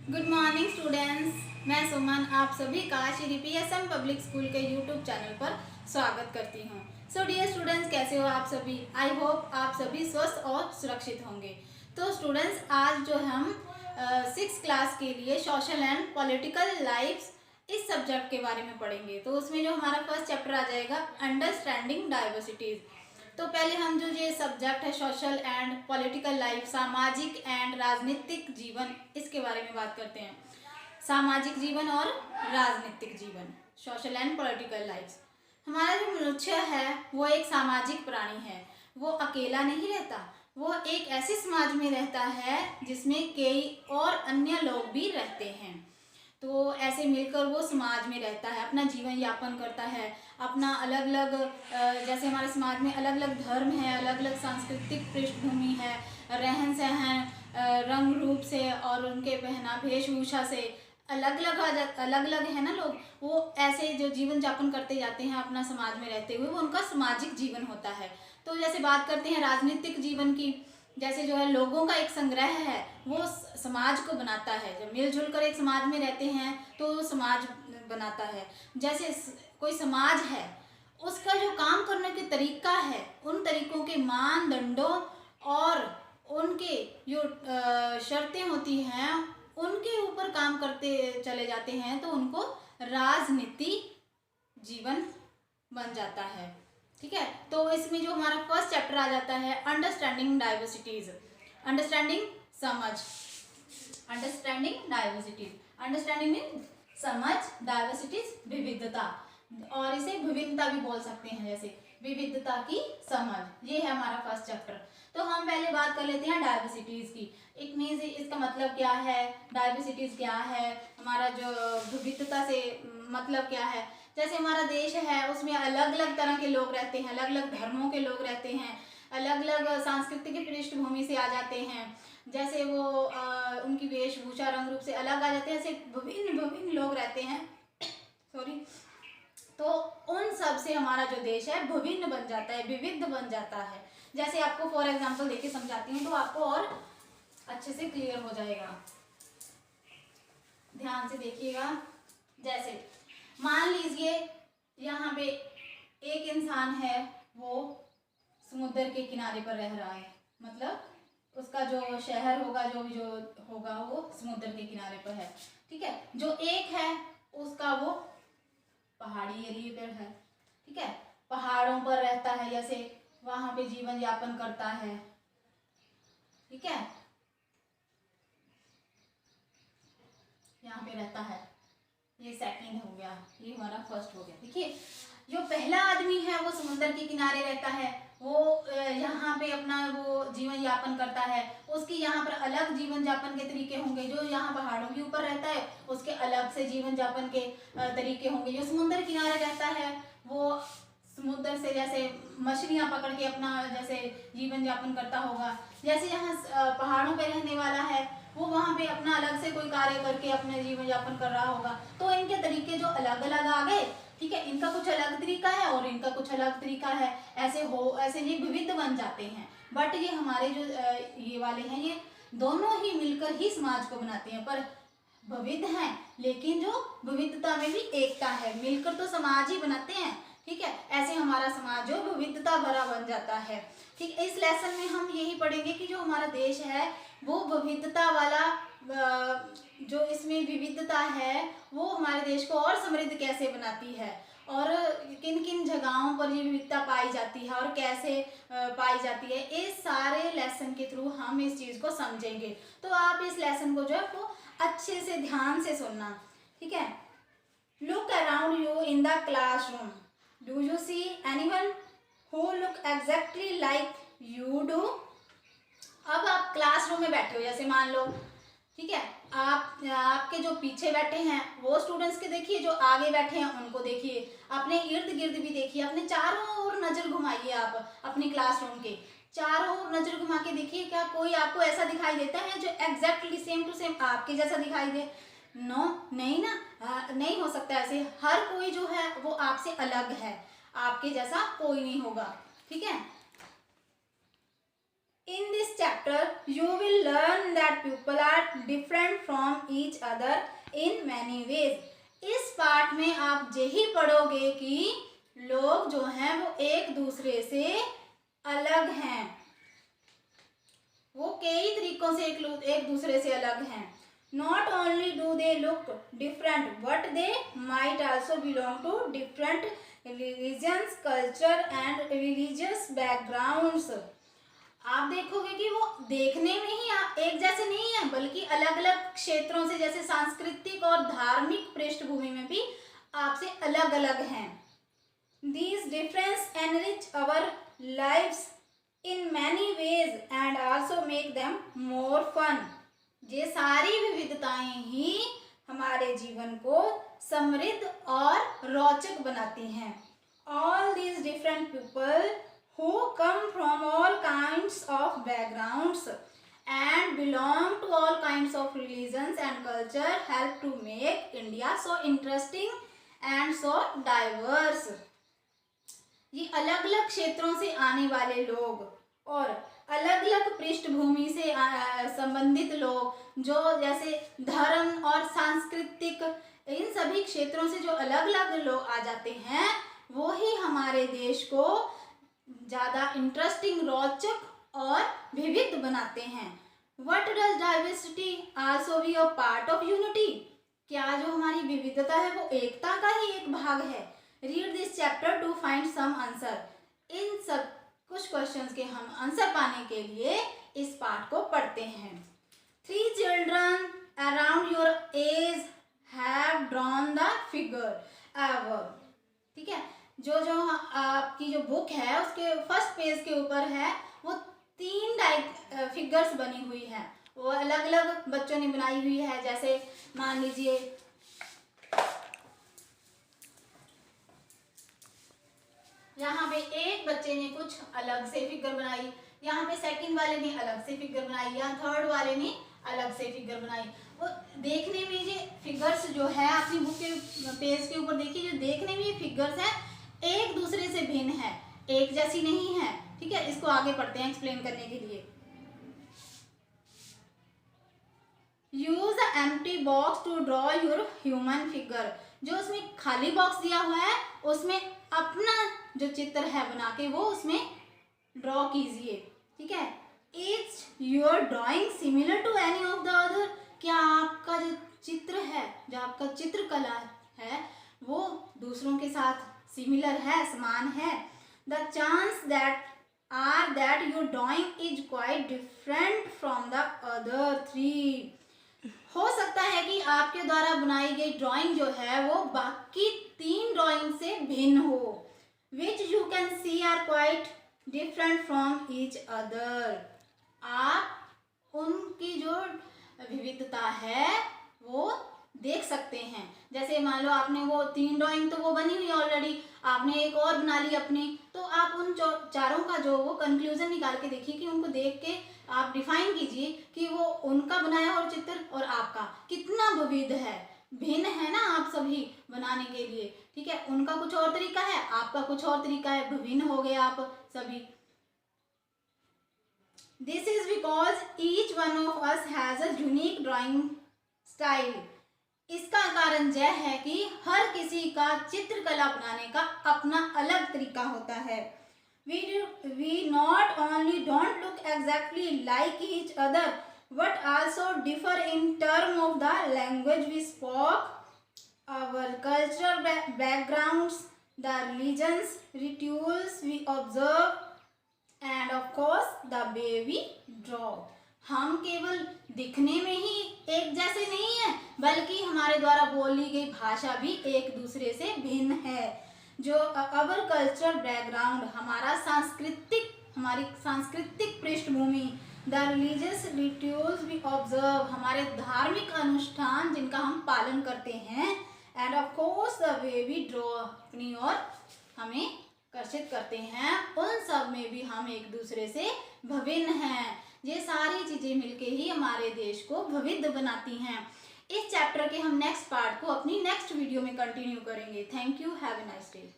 Good morning students. मैं सुमन आप सभी का श्री पीएसएम पब्लिक स्कूल के यूट्यूब चैनल पर स्वागत करती हूँ। सो डियर स्टूडेंट्स, कैसे हो आप सभी? आई होप आप सभी स्वस्थ और सुरक्षित होंगे। तो स्टूडेंट्स, आज जो हम 6th क्लास के लिए सोशल एंड पॉलिटिकल लाइफ्स इस सब्जेक्ट के बारे में पढ़ेंगे। तो उसमें जो हमारा फर्स्ट चैप्टर आ जाएगा अंडरस्टैंडिंग डाइवर्सिटीज़। तो पहले हम जो ये सब्जेक्ट है सोशल एंड पॉलिटिकल लाइफ, सामाजिक एंड राजनीतिक जीवन, इसके बारे में बात करते हैं। सामाजिक जीवन और राजनीतिक जीवन, सोशल एंड पॉलिटिकल लाइफ। हमारा जो मनुष्य है वो एक सामाजिक प्राणी है। वो अकेला नहीं रहता, वो एक ऐसे समाज में रहता है जिसमें कई और अन्य लोग भी रहते हैं। तो ऐसे मिलकर वो समाज में रहता है, अपना जीवन यापन करता है। अपना अलग अलग जैसे हमारे समाज में अलग अलग धर्म है, अलग अलग सांस्कृतिक पृष्ठभूमि है, रहन सहन, रंग रूप से और उनके पहना वेशभूषा से अलग अलग है ना लोग। वो ऐसे जो जीवन यापन करते जाते हैं अपना समाज में रहते हुए, वो उनका सामाजिक जीवन होता है। तो जैसे बात करते हैं राजनीतिक जीवन की, जैसे जो है लोगों का एक संग्रह है, वो समाज को बनाता है। जब मिलजुल कर एक समाज में रहते हैं तो समाज बनाता है। जैसे कोई समाज है, उसका जो काम करने के तरीका है, उन तरीकों के मानदंडों और उनके जो शर्तें होती हैं, उनके ऊपर काम करते चले जाते हैं, तो उनको राजनीति जीवन बन जाता है। ठीक है, तो इसमें जो हमारा फर्स्ट चैप्टर आ जाता है अंडरस्टैंडिंग डाइवर्सिटीज। अंडरस्टैंडिंग समझ, अंडरस्टैंडिंग डाइवर्सिटीज। अंडरस्टैंडिंग मीन समझ, डाइवर्सिटीज विविधता, और इसे विभिन्नता भी बोल सकते हैं, जैसे विविधता की समझ। ये है हमारा फर्स्ट चैप्टर। तो हम पहले बात कर लेते हैं डाइवर्सिटीज की। इट मीन्स इसका मतलब क्या है, डाइवर्सिटीज क्या है, हमारा जो विविधता से मतलब क्या है। जैसे हमारा देश है, उसमें अलग अलग तरह के लोग रहते हैं, अलग अलग धर्मों के लोग रहते हैं, अलग अलग सांस्कृतिक पृष्ठभूमि से आ जाते हैं। जैसे वो उनकी वेशभूषा रंग रूप से अलग आ जाते हैं, ऐसे विभिन्न विभिन्न लोग रहते हैं। सॉरी। तो उन सब से हमारा जो देश है विभिन्न बन जाता है, विविध बन जाता है। जैसे आपको फॉर एग्जांपल देके समझाती हूँ तो आपको और अच्छे से क्लियर हो जाएगा। ध्यान से देखिएगा। जैसे मान लीजिए यहाँ पे एक इंसान है, वो समुद्र के किनारे पर रह रहा है, मतलब उसका जो शहर होगा, जो भी जो होगा, वो समुद्र के किनारे पर है। ठीक है, जो एक है उसका वो पहाड़ी एरिया पर है। ठीक है, पहाड़ों पर रहता है, जैसे वहां पे जीवन यापन करता है। ठीक है, यहाँ पे रहता है। ये सेकंड हो गया, ये हमारा फर्स्ट हो गया। देखिए, जो पहला आदमी है वो समुद्र के किनारे रहता है, वो यहाँ पे अपना वो जीवन यापन करता है। उसके यहाँ पर अलग जीवन यापन के तरीके होंगे। जो यहाँ पहाड़ों के ऊपर रहता है उसके अलग से जीवन यापन के तरीके होंगे। जो समुद्र किनारे रहता है वो समुद्र से जैसे मछलियाँ पकड़ के अपना जैसे जीवन यापन करता होगा। जैसे यहाँ पहाड़ों पे रहने वाला है, वो वहाँ पे अपना अलग से कोई कार्य करके अपने जीवन यापन कर रहा होगा। तो इनके तरीके जो अलग अलग आ गए। ठीक है, इनका कुछ अलग तरीका है और इनका कुछ अलग तरीका है। ऐसे ये विविध बन जाते हैं। बट ये हमारे जो ये वाले हैं, ये दोनों ही मिलकर ही समाज को बनाते हैं, पर विविध हैं, लेकिन जो विविधता में भी एकता है, मिलकर तो समाज ही बनाते हैं। ठीक है, ऐसे हमारा समाज जो विविधता भरा बन जाता है। ठीक है, इस लेसन में हम यही पढ़ेंगे कि जो हमारा देश है वो विविधता वाला, जो इसमें विविधता है वो हमारे देश को और समृद्ध कैसे बनाती है, और किन किन जगहों पर ये विविधता पाई जाती है और कैसे पाई जाती है। इस सारे लेसन के थ्रू हम इस चीज़ को समझेंगे। तो आप इस लेसन को जो है वो अच्छे से ध्यान से सुनना। ठीक है, look around you in the classroom. Do you see anyone who look exactly like you do? अब आप क्लासरूम में बैठे हो, जैसे मान लो, ठीक है, आपके जो पीछे बैठे हैं वो स्टूडेंट्स के देखिए, जो आगे बैठे हैं उनको देखिए, अपने इर्द गिर्द भी देखिए, अपने चारों ओर नजर घुमाइए। आप अपनी क्लासरूम के चारों ओर नजर घुमा के देखिए, क्या कोई आपको ऐसा दिखाई देता है जो एग्जैक्टली सेम टू सेम आपके जैसा दिखाई दे? नो, नहीं ना। नहीं हो सकता ऐसे। हर कोई जो है वो आपसे अलग है, आपके जैसा कोई नहीं होगा। ठीक है, In this chapter, you will learn that people are different from each other in many ways. इस पाठ में आप यही पढ़ोगे कि लोग जो हैं वो एक दूसरे से अलग हैं, वो कई तरीकों से एक दूसरे से अलग हैं. Not only do they look different, but they might also belong to different religions, culture and religious backgrounds. आप देखोगे कि वो देखने में ही एक जैसे नहीं है, बल्कि अलग अलग क्षेत्रों से, जैसे सांस्कृतिक और धार्मिक पृष्ठभूमि में भी आपसे अलग अलग हैं. These differences enrich our lives in many ways and also make them more fun. ये सारी विविधताएं ही हमारे जीवन को समृद्ध और रोचक बनाती हैं. All these different people who come from all kinds of backgrounds and belong to all kinds of religions and culture help to make India so interesting and so diverse. ये अलग अलग क्षेत्रों से आने वाले लोग और अलग अलग पृष्ठभूमि से संबंधित लोग, जो जैसे धर्म और सांस्कृतिक इन सभी क्षेत्रों से जो अलग अलग लोग आ जाते हैं, वो ही हमारे देश को ज़्यादा इंटरेस्टिंग, रोचक और विविध बनाते हैं. What does diversity also be a part of unity? क्या जो हमारी विविधता है वो एकता का ही एक भाग है. Read this chapter to find some answer. इन सब कुछ क्वेश्चंस के हम आंसर पाने के लिए इस पाठ को पढ़ते हैं. 3 children around your age have drawn the figure above. ठीक है, जो आपकी जो बुक है उसके फर्स्ट पेज के ऊपर है, वो 3 फिगर्स बनी हुई है. वो अलग अलग बच्चों ने बनाई हुई है. जैसे मान लीजिए यहाँ पे एक बच्चे ने कुछ अलग से फिगर बनाई, यहाँ पे सेकंड वाले ने अलग से फिगर बनाई, या थर्ड वाले ने अलग से फिगर बनाई. वो देखने में ये फिगर्स जो है, अपनी बुक के पेज के ऊपर देखिए, जो देखने में ये फिगर्स है एक दूसरे से भिन्न है, एक जैसी नहीं है. ठीक है, इसको आगे पढ़ते हैं एक्सप्लेन करने के लिए. Use empty box to draw your human figure. जो उसमें खाली बॉक्स दिया हुआ है उसमें अपना जो चित्र है बना के वो उसमें ड्रॉ कीजिए. ठीक है, is your drawing similar to any of the other. क्या आपका जो चित्र है, जो आपका चित्रकला है, वो दूसरों के साथ सिमिलर है, समान है. The chance that your drawing is quite different from the other 3. हो सकता है कि आपके द्वारा बनाई गई ड्राइंग जो है वो बाकी 3 ड्राइंग से भिन्न हो. which you can see are quite different from each other. आप उनकी जो विविधता है वो देख सकते हैं. जैसे मान लो आपने वो 3 ड्राइंग तो वो बनी हुई ऑलरेडी, आपने एक और बना ली अपनी, तो आप उन चारों का जो वो कंक्लूजन निकाल के देखिए कि उनको देख के आप डिफाइन कीजिए कि वो उनका बनाया और चित्र और आपका कितना विविध है, भिन्न है ना आप सभी बनाने के लिए. ठीक है, उनका कुछ और तरीका है, आपका कुछ और तरीका है, विभिन्न हो गए आप सभी. This is because each one of us has a unique drawing style. इसका कारण यह है कि हर किसी का चित्रकला बनाने का अपना अलग तरीका होता है. We not only don't look exactly like each other, but also differ in terms of the language we spoke, our cultural backgrounds, the religions, rituals we observe, and of course the way we draw. हम केवल दिखने में ही एक जैसे नहीं है, बल्कि हमारे द्वारा बोली गई भाषा भी एक दूसरे से भिन्न है. जो अवर कल्चरल बैकग्राउंड, हमारी सांस्कृतिक पृष्ठभूमि, the religious rituals we observe, हमारे धार्मिक अनुष्ठान जिनका हम पालन करते हैं, and of course the way we draw, अपनी ओर हमें आकर्षित करते हैं, उन सब में भी हम एक दूसरे से विभिन्न हैं. ये सारी चीज़ें मिलके ही हमारे देश को विविध बनाती हैं. इस चैप्टर के हम नेक्स्ट पार्ट को अपनी नेक्स्ट वीडियो में कंटिन्यू करेंगे. Thank you, have a nice day.